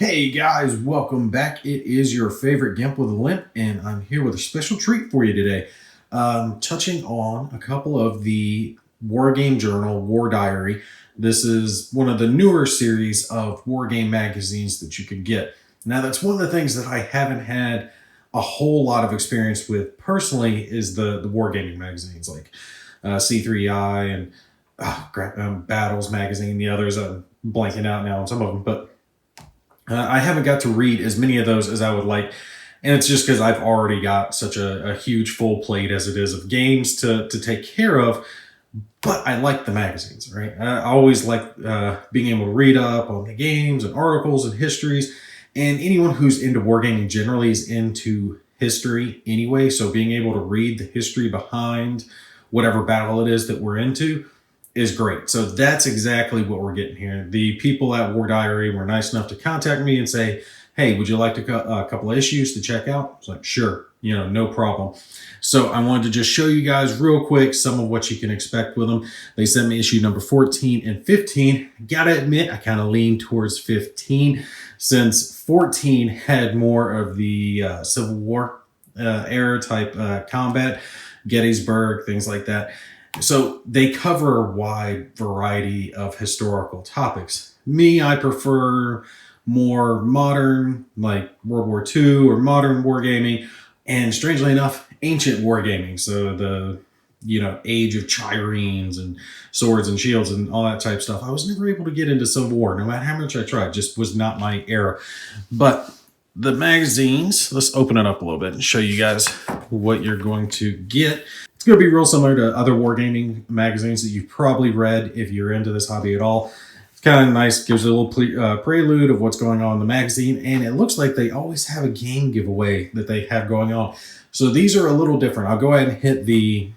Hey guys, welcome back. It is your favorite Gimp with a Limp, and I'm here with a special treat for you today. Touching on a couple of the War Game Journal, War Diary. This is one of the newer series of war game magazines that you can get. Now, that's one of the things that I haven't had a whole lot of experience with personally is the wargaming magazines like C3I and Battles magazine. The others, I'm blanking out now on some of them, but I haven't got to read as many of those as I would like, and it's just because I've already got such a huge full plate as it is of games to take care of. But I like the magazines, right? I always like being able to read up on the games and articles and histories. And anyone who's into wargaming generally is into history anyway. So being able to read the history behind whatever battle it is that we're into is great. So that's exactly what we're getting here. The people at War Diary were nice enough to contact me and say, hey, would you like a couple of issues to check out? I was like, sure, no problem. So I wanted to just show you guys real quick some of what you can expect with them. They sent me issue number 14 and 15. Gotta admit, I kind of lean towards 15 since 14 had more of the Civil War era type combat, Gettysburg, things like that. So they cover a wide variety of historical topics. Me, I prefer more modern, like World War II or modern wargaming, and strangely enough, ancient wargaming. So the age of triremes and swords and shields and all that type stuff. I was never able to get into Civil War, no matter how much I tried. Just was not my era. But the magazines, let's open it up a little bit and show you guys what you're going to get. It's going to be real similar to other wargaming magazines that you've probably read if you're into this hobby at all. It's kind of nice, gives you a little prelude of what's going on in the magazine, and it looks like they always have a game giveaway that they have going on. So these are a little different. I'll go ahead and hit the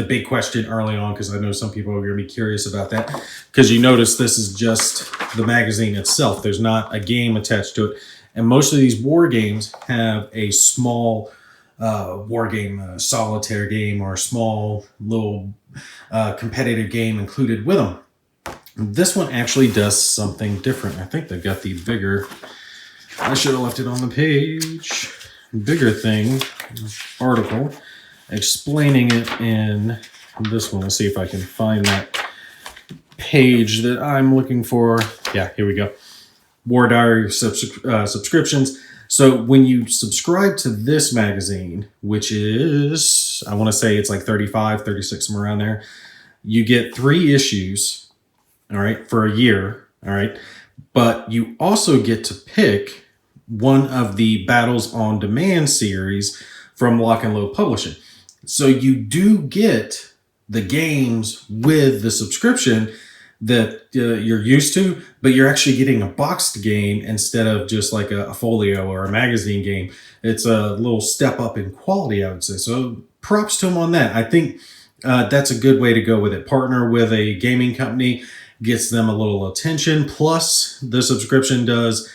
big question early on because I know some people are going to be curious about that, because you notice this is just the magazine itself. There's not a game attached to it, and most of these war games have a small war game, solitaire game, or a small little competitive game included with them. This one actually does something different. I think they've got the bigger, I should have left it on the page, bigger thing, article, explaining it in this one. Let's see if I can find that page that I'm looking for. Yeah, here we go. War Diary subscriptions. So when you subscribe to this magazine, which is, I want to say it's like 35, 36, somewhere around there, you get 3 issues, all right, for a year, all right? But you also get to pick one of the Battles on Demand series from Lock and Load Publishing. So you do get the games with the subscription that you're used to, but you're actually getting a boxed game instead of just like a folio or a magazine game. It's a little step up in quality, I would say. So props to them on that. I think that's a good way to go with it. Partner with a gaming company, gets them a little attention. Plus, the subscription does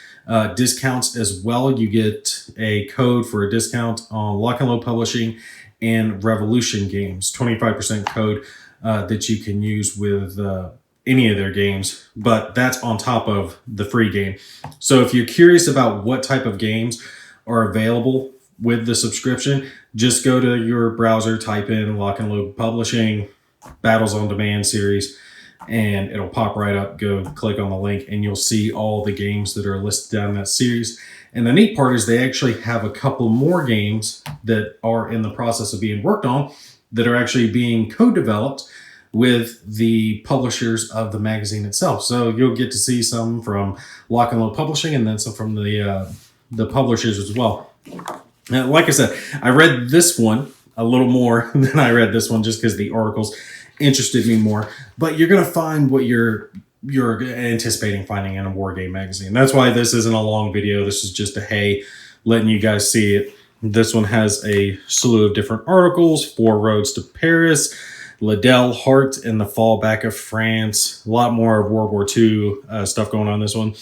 discounts as well. You get a code for a discount on Lock and Load Publishing and Revolution Games, 25% code that you can use with any of their games, but that's on top of the free game. So if you're curious about what type of games are available with the subscription, just go to your browser, type in Lock and Load Publishing, Battles on Demand series, and it'll pop right up. Go click on the link and you'll see all the games that are listed down in that series. And the neat part is they actually have a couple more games that are in the process of being worked on that are actually being co-developed with the publishers of the magazine itself. So you'll get to see some from Lock and Load Publishing and then some from the publishers as well. Now, like I said, I read this one a little more than I read this one just because the articles interested me more. But you're going to find what you're anticipating finding in a war game magazine. That's why this isn't a long video. This is just a hey, letting you guys see it. This one has a slew of different articles: 4 Roads to Paris, Liddell Hart and the Fallback of France. A lot more of World War II stuff going on in this one.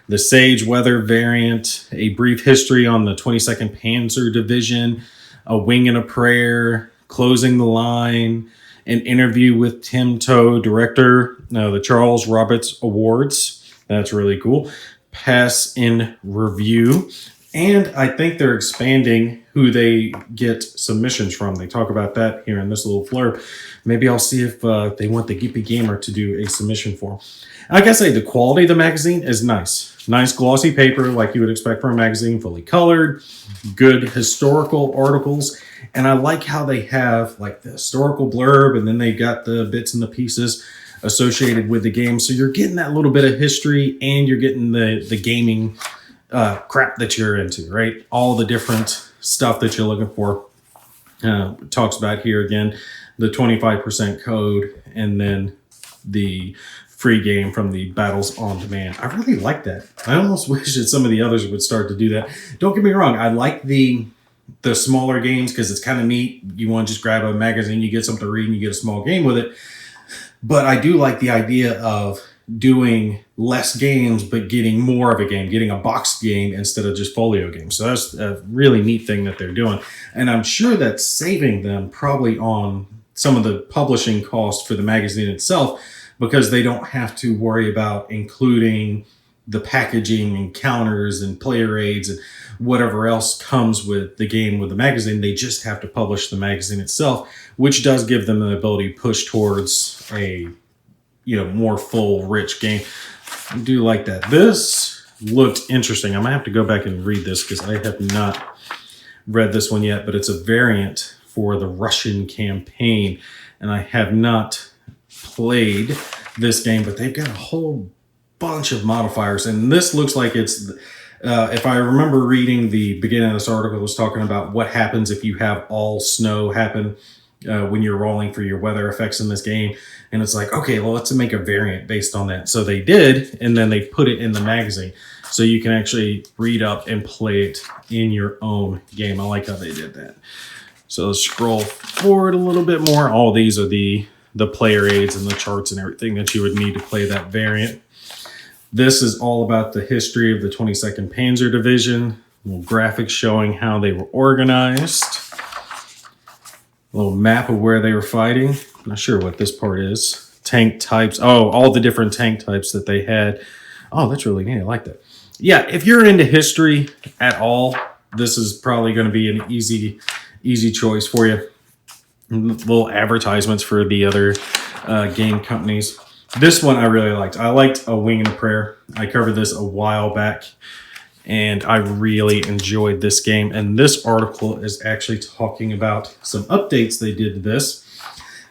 The Sage Weather variant, a brief history on the 22nd Panzer Division, a wing and a prayer, closing the line, an interview with Tim Toe, director, the Charles Roberts Awards. That's really cool. pass in review. And I think they're expanding who they get submissions from. They talk about that here in this little blurb. Maybe I'll see if they want the Gimpy Gamer to do a submission for them. Like I say, the quality of the magazine is nice. Nice glossy paper like you would expect from a magazine, fully colored, good historical articles. And I like how they have like the historical blurb and then they got the bits and the pieces associated with the game. So you're getting that little bit of history and you're getting the gaming crap that you're into, right? All the different stuff that you're looking for. Talks about here again, the 25% code and then the free game from the Battles on Demand. I really like that. I almost wish that some of the others would start to do that. Don't get me wrong. I like the smaller games because it's kind of neat. You want to just grab a magazine, you get something to read, and you get a small game with it. But I do like the idea of doing less games, but getting more of a game, getting a boxed game instead of just folio games. So that's a really neat thing that they're doing. And I'm sure that's saving them probably on some of the publishing costs for the magazine itself, because they don't have to worry about including the packaging and counters and player aids and whatever else comes with the game with the magazine. They just have to publish the magazine itself, which does give them the ability to push towards a more full, rich game. I do like that. This looked interesting. I'm gonna have to go back and read this because I have not read this one yet, but it's a variant for the Russian campaign, and I have not played this game, but they've got a whole bunch of modifiers, and this looks like it's if I remember reading the beginning of this article, it was talking about what happens if you have all snow happen when you're rolling for your weather effects in this game. And it's like, okay, well, let's make a variant based on that. So they did, and then they put it in the magazine so you can actually read up and play it in your own game. I like how they did that. So let's scroll forward a little bit more. All these are the player aids and the charts and everything that you would need to play that variant. This is all about the history of the 22nd Panzer Division. Little graphics showing how they were organized. A little map of where they were fighting. I'm not sure what this part is. Tank types. Oh, all the different tank types that they had. Oh, that's really neat. I like that. Yeah, if you're into history at all, this is probably going to be an easy choice for you. Little advertisements for the other game companies. This one I really liked. I liked A Wing and a Prayer. I covered this a while back, and I really enjoyed this game. And this article is actually talking about some updates they did to this.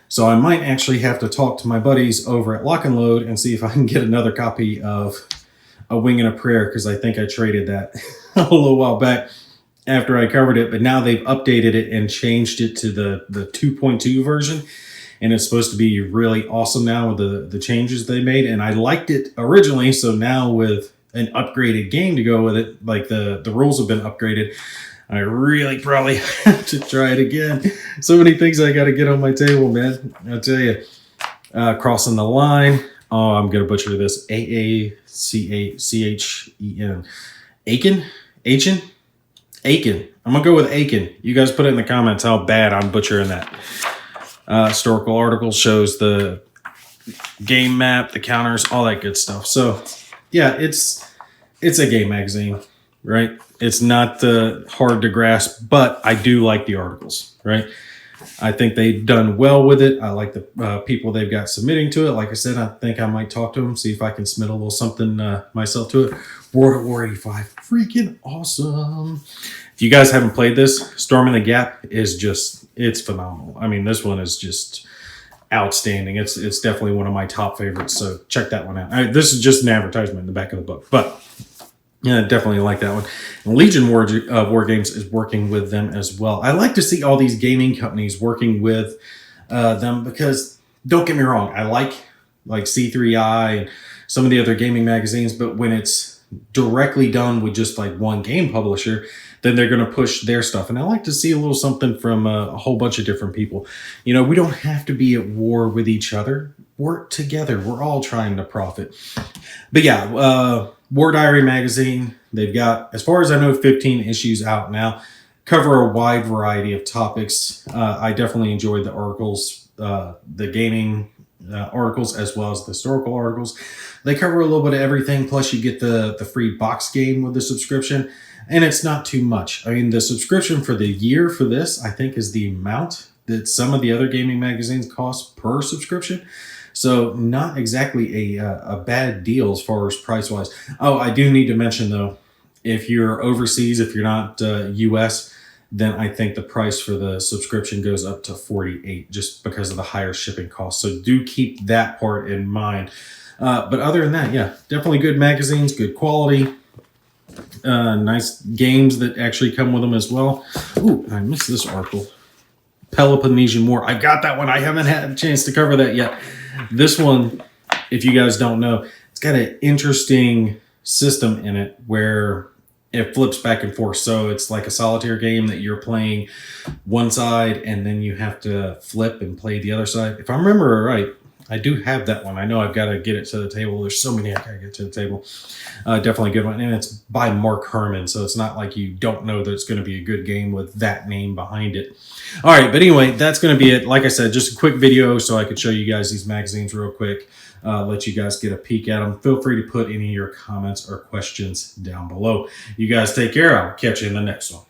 So I might actually have to talk to my buddies over at Lock and Load and see if I can get another copy of A Wing and a Prayer, because I think I traded that a little while back after I covered it. But now they've updated it and changed it to the 2.2 version. And it's supposed to be really awesome now with the changes they made. And I liked it originally, so now with an upgraded game to go with it, like the rules have been upgraded, I really probably have to try it again. So many things I got to get on my table, man. I'll tell you. Crossing the line. Oh, I'm going to butcher this. Aacchen. Aiken? Aiken? Aiken. I'm going to go with Aiken. You guys put it in the comments how bad I'm butchering that. Historical article shows the game map, the counters, all that good stuff. So, yeah, it's a game magazine, right? It's not hard to grasp, but I do like the articles, right? I think they've done well with it. I like the people they've got submitting to it. Like I said, I think I might talk to them, see if I can submit a little something myself to it. World at War 85, freaking awesome. If you guys haven't played this, Storming the Gap is it's phenomenal. I mean, this one is just outstanding. It's definitely one of my top favorites, so check that one out. This is just an advertisement in the back of the book, but yeah, definitely like that one. And Legion War Games is working with them as well. I like to see all these gaming companies working with them, because don't get me wrong, I like C3I and some of the other gaming magazines, but when it's directly done with just like one game publisher, then they're going to push their stuff. And I like to see a little something from a whole bunch of different people. We don't have to be at war with each other. Work together. We're all trying to profit. But yeah, War Diary magazine, they've got, as far as I know, 15 issues out now. Cover a wide variety of topics. I definitely enjoyed the articles. The gaming articles as well as the historical articles. They cover a little bit of everything. Plus, you get the free box game with the subscription, and it's not too much. I mean, the subscription for the year for this, I think, is the amount that some of the other gaming magazines cost per subscription. So not exactly a bad deal as far as price wise. Oh, I do need to mention though, if you're overseas, if you're not US, then I think the price for the subscription goes up to 48 just because of the higher shipping costs. So do keep that part in mind. But other than that, yeah, definitely good magazines, good quality, nice games that actually come with them as well. Ooh, I missed this article. Peloponnesian War. I got that one. I haven't had a chance to cover that yet. This one, if you guys don't know, it's got an interesting system in it where it flips back and forth. So it's like a solitaire game that you're playing one side and then you have to flip and play the other side. If I remember right, I do have that one. I know I've got to get it to the table. There's so many I got to get to the table. Definitely a good one. And it's by Mark Herman. So it's not like you don't know that it's going to be a good game with that name behind it. All right. But anyway, that's going to be it. Like I said, just a quick video so I could show you guys these magazines real quick. Let you guys get a peek at them. Feel free to put any of your comments or questions down below. You guys take care. I'll catch you in the next one.